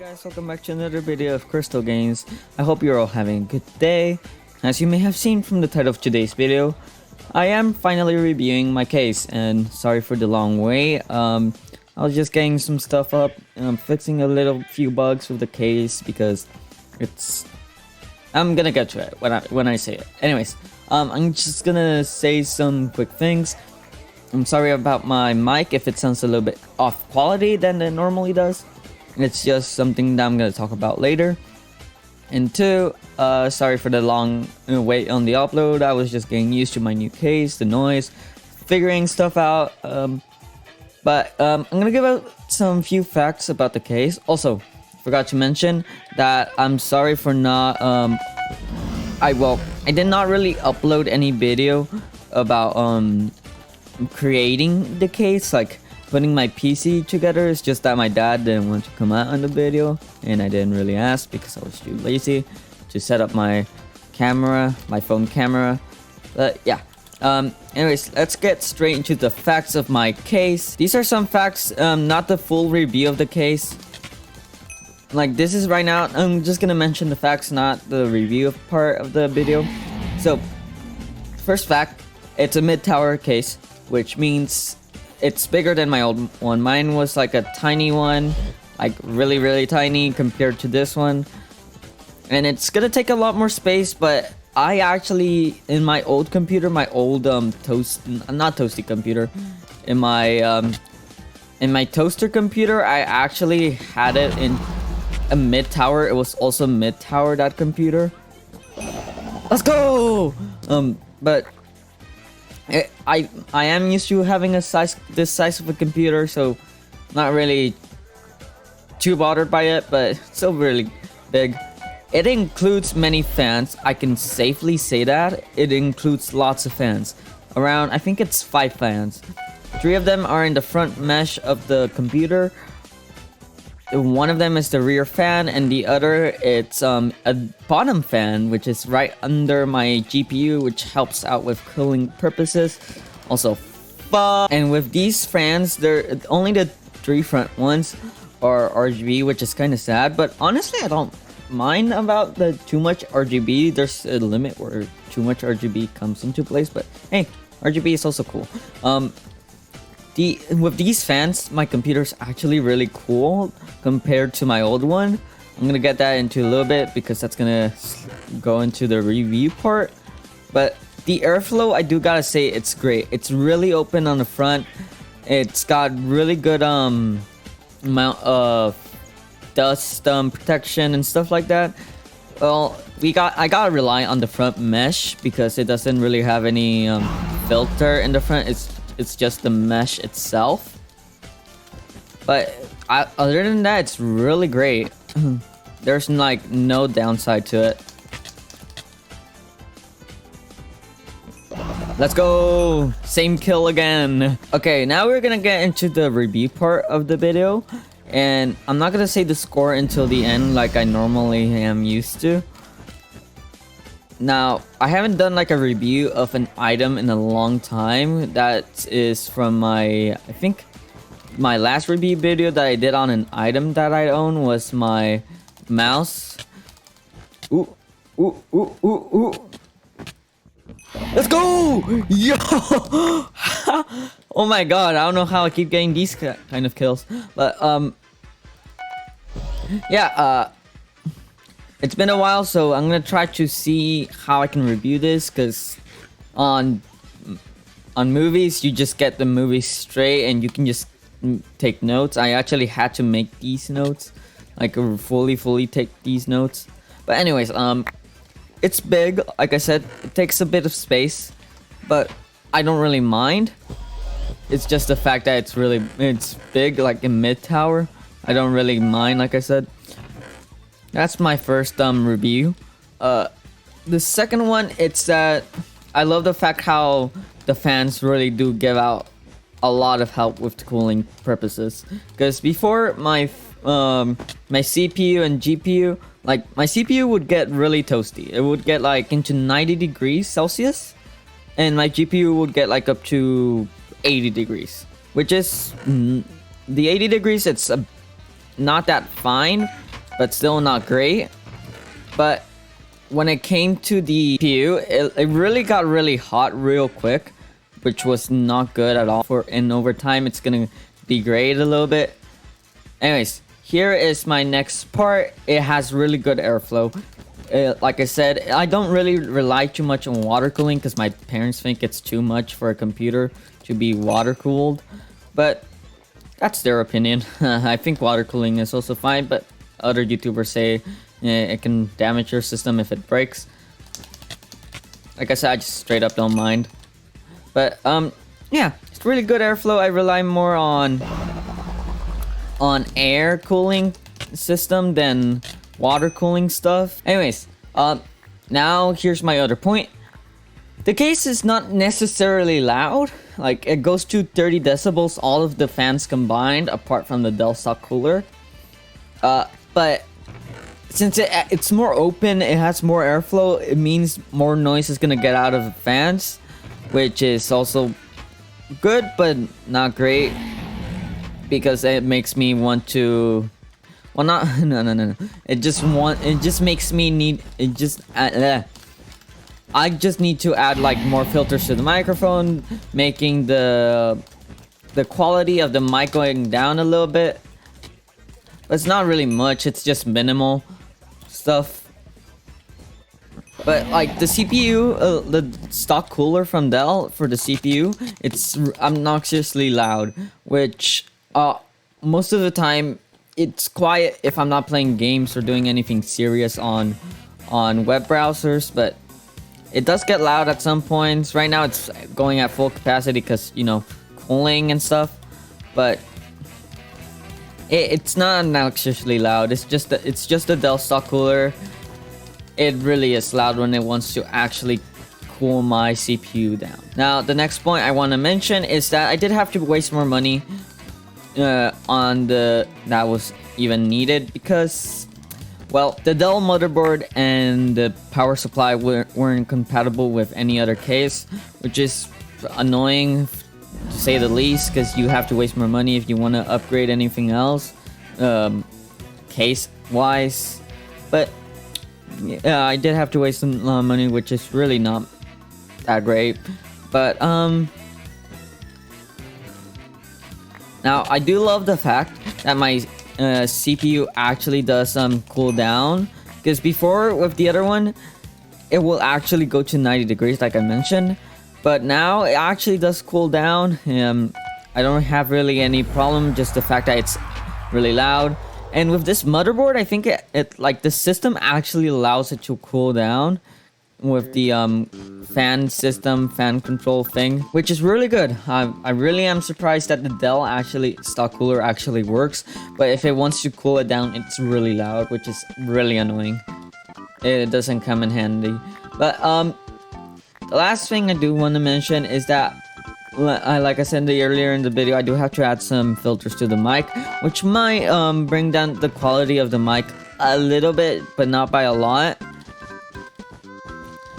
guys, welcome back to another video of Crystal Games. I hope you're all having a good day. As you may have seen from the title of today's video, I am finally reviewing my case, and sorry for the long wait. I was just getting some stuff up and I'm fixing a few bugs with the case because I'm gonna get to it when I say it. Anyways, I'm just gonna say some quick things. I'm sorry about my mic if it sounds a little bit off quality than it normally does. It's just something that I'm going to talk about later. And two, sorry for the long wait on the upload. I was just getting used to my new case, the noise, figuring stuff out. But I'm going to give out some few facts about the case. Also, forgot to mention that I'm sorry for not... I did not really upload any video about creating the case, like putting my PC together. It's just that my dad didn't want to come out on the video, and I didn't really ask because I was too lazy to set up my camera, my phone camera. But yeah, anyways, let's get straight into the facts of my case. These are some facts, not the full review of the case. Like, this is right now, I'm just gonna mention the facts, not the review part of the video. So, first fact, it's a mid-tower case, which means it's bigger than my old one. Mine was like a tiny one, like really tiny compared to this one. And it's gonna take a lot more space, but I actually, in my old computer, my old toasty computer, in my toaster computer, I actually had it in a mid-tower. It was also mid-tower, that computer. Let's go! But I am used to having this size of a computer, so not really too bothered by it, but still really big. It includes many fans. I can safely say that. It includes lots of fans. Around, I think it's 5 fans. 3 of them are in the front mesh of the computer. One of them is the rear fan, and the other, it's a bottom fan, which is right under my GPU, which helps out with cooling purposes. Also, and with these fans, they're only the 3 front ones are RGB, which is kind of sad. But honestly, I don't mind about the too much RGB. There's a limit where too much RGB comes into place, but hey, RGB is also cool. With these fans, my computer's actually really cool compared to my old one. I'm gonna get that into a little bit because that's gonna go into the review part. But the airflow, I do gotta say, it's great. It's really open on the front. It's got really good amount of dust protection and stuff like that. Well, I gotta rely on the front mesh because it doesn't really have any filter in the front. It's just the mesh itself. But other than that, it's really great. There's like no downside to it. Let's go! Same kill again. Okay, now we're gonna get into the review part of the video. And I'm not gonna say the score until the end like I normally am used to. Now, I haven't done like a review of an item in a long time. That is from I think my last review video that I did on an item that I own was my mouse. Ooh. Let's go! Yo! Oh my god, I don't know how I keep getting these kind of kills. But, yeah, it's been a while, so I'm gonna try to see how I can review this, because on movies, you just get the movie straight and you can just take notes. I actually had to make these notes, like fully take these notes. But anyways, it's big. Like I said, it takes a bit of space, but I don't really mind. It's just the fact that it's big, like in mid-tower. I don't really mind, like I said. That's my first review. The second one, it's that I love the fact how the fans really do give out a lot of help with the cooling purposes. Because before my CPU and GPU, like my CPU would get really toasty. It would get like into 90 degrees Celsius, and my GPU would get like up to 80 degrees, which is the 80 degrees. It's not that fine, but still not great. But when it came to the CPU, it really got really hot real quick, which was not good at all. And over time, it's gonna degrade a little bit. Anyways, here is my next part. It has really good airflow. Like I said, I don't really rely too much on water cooling because my parents think it's too much for a computer to be water cooled, but that's their opinion. I think water cooling is also fine, but other YouTubers say it can damage your system if it breaks. Like I said, I just straight up don't mind. But yeah, it's really good airflow. I rely more on air cooling system than water cooling stuff. Anyways, now here's my other point. The case is not necessarily loud. Like, it goes to 30 decibels, all of the fans combined, apart from the Dell stock cooler. But since it's more open, it has more airflow, it means more noise is gonna get out of the fans, which is also good, but not great, because it makes me want to, well, not no. It just makes me need. I just need to add like more filters to the microphone, making the quality of the mic going down a little bit. But it's not really much. It's just minimal stuff. But like the CPU, the stock cooler from Dell for the CPU, it's obnoxiously loud, which most of the time it's quiet if I'm not playing games or doing anything serious on web browsers, but it does get loud at some points. Right now it's going at full capacity because, you know, cooling and stuff, but it's not obnoxiously loud. It's just a Dell stock cooler. It really is loud when it wants to actually cool my CPU down. Now, the next point I want to mention is that I did have to waste more money on that was even needed because, well, the Dell motherboard and the power supply weren't compatible with any other case, which is annoying to say the least, because you have to waste more money if you want to upgrade anything else, case wise. But yeah, I did have to waste some money, which is really not that great. But now I do love the fact that my CPU actually does cool down, because before with the other one it will actually go to 90 degrees like I mentioned, but now it actually does cool down. I don't have really any problem, just the fact that it's really loud. And with this motherboard, I think it like the system actually allows it to cool down with the fan control thing, which is really good. I really am surprised that the Dell stock cooler actually works, but if it wants to cool it down, it's really loud, which is really annoying. It doesn't come in handy. But the last thing I do want to mention is that, like I said earlier in the video, I do have to add some filters to the mic, which might bring down the quality of the mic a little bit, but not by a lot.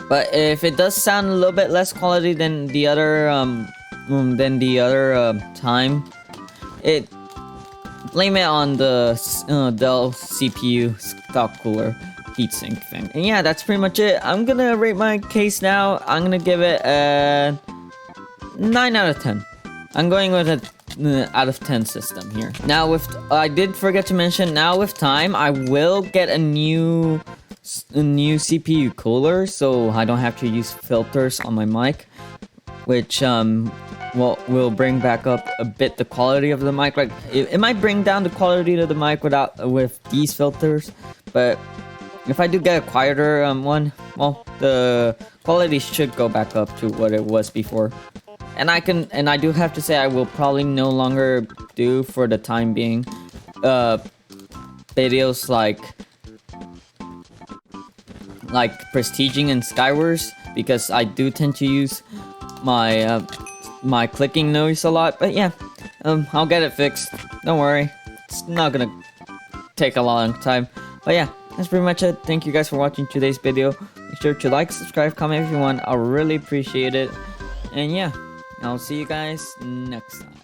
But if it does sound a little bit less quality than the other time, blame it on the Dell CPU stock cooler heatsink thing. And yeah, that's pretty much it. I'm gonna rate my case now. I'm gonna give it a 9 out of 10. I'm going with a out of 10 system here. Now I did forget to mention, now with time I will get a new CPU cooler, so I don't have to use filters on my mic, which will bring back up a bit the quality of the mic. Like it might bring down the quality of the mic with these filters, but if I do get a quieter one, well, the quality should go back up to what it was before. And I do have to say, I will probably no longer do, for the time being, videos like prestiging and Skywars, because I do tend to use my clicking noise a lot. But yeah, I'll get it fixed. Don't worry, it's not gonna take a long time. But yeah, that's pretty much it. Thank you guys for watching today's video. Make sure to like, subscribe, comment if you want. I'll really appreciate it. And yeah, I'll see you guys next time.